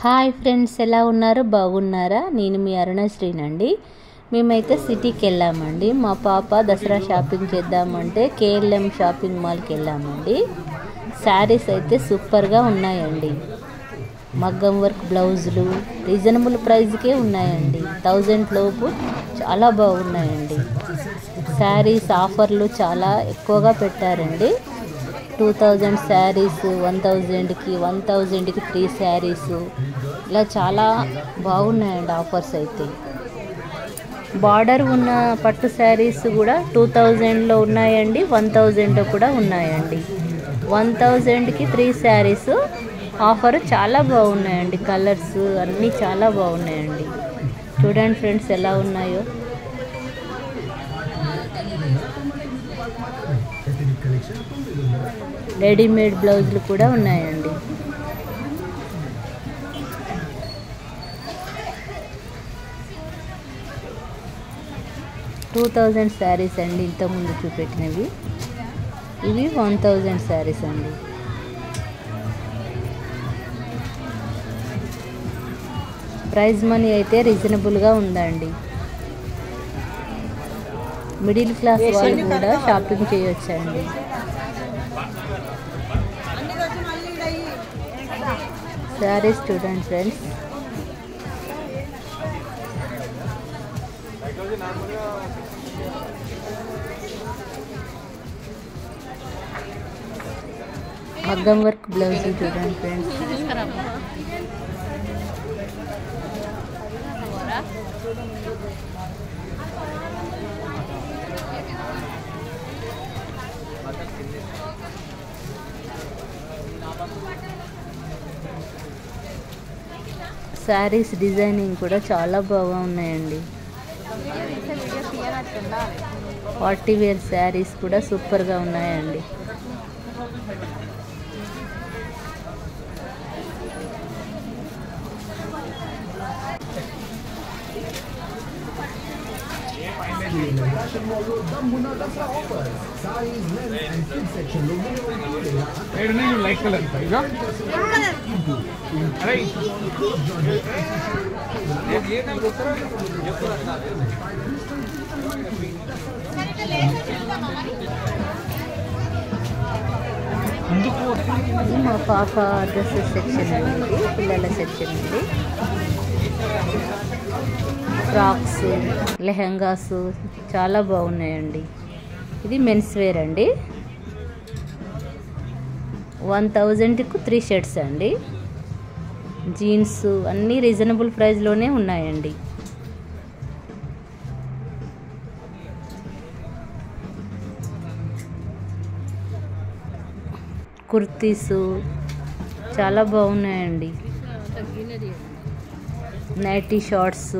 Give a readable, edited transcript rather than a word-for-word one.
Hi friends, ఎలా ఉన్నారు? బాగున్నారా? నేను మీ అరుణశ్రీనండి. మేమైతే సిటీకి వెళ్ళామండి. మా పాప దసరా షాపింగ్ చేద్దామంటే కేఎల్ఎం షాపింగ్ మాల్కి వెళ్ళామండి. శారీస్ అయితే సూపర్గా ఉన్నాయండి. మగ్గం వర్క్ బ్లౌజులు రీజనబుల్ ప్రైస్కే ఉన్నాయండి. 1000 లోపు చాలా బాగున్నాయండి. శారీస్ ఆఫర్లు చాలా ఎక్కువగా పెట్టారండి. 2000 శారీస్ 1000కి 1000కి 3 శారీస్ ఇలా చాలా బాగున్నాయండి ఆఫర్స్ అయితే. బార్డర్ ఉన్న పట్టు శారీస్ కూడా 2000లో ఉన్నాయండి, 1000లో కూడా ఉన్నాయండి. 1000కి 3 శారీస్ ఆఫర్ చాలా బాగున్నాయండి. కలర్స్ అన్నీ చాలా బాగున్నాయండి. చూడండి ఫ్రెండ్స్ ఎలా ఉన్నాయో. రెడీమేడ్ బ్లౌజులు కూడా ఉన్నాయండి. $2000 శారీస్ అండి ఇంతకుముందు చూపెట్టినవి. ఇవి 1000 శారీస్ అండి. ప్రైజ్ మనీ అయితే రీజనబుల్గా ఉందండి. మిడిల్ క్లాస్ వాళ్ళు కూడా షాపింగ్ చేయొచ్చండి. శారీస్ చూడండి ఫ్రెండ్స్. మగ్గం వర్క్ బ్లౌజ్ చూడండి ఫ్రెండ్స్. శారీస్ డిజైనింగ్ కూడా చాలా బాగా ఉన్నాయండి. పార్టీ వేర్ శారీస్ కూడా సూపర్గా ఉన్నాయండి. ఇది మా పాప డ్రెస్సెస్ సెక్షన్ అండి, పిల్లల సెక్షన్ అండి. ఫ్రాక్స్, లెహంగాస్ చాలా బాగున్నాయండి. ఇది మెన్స్ వేర్ అండి. 1000కు 3 షర్ట్స్ అండి. జీన్స్ అన్నీ రీజనబుల్ ప్రైస్లోనే ఉన్నాయండి. కుర్తీసు చాలా బాగున్నాయండి. Nightie shorts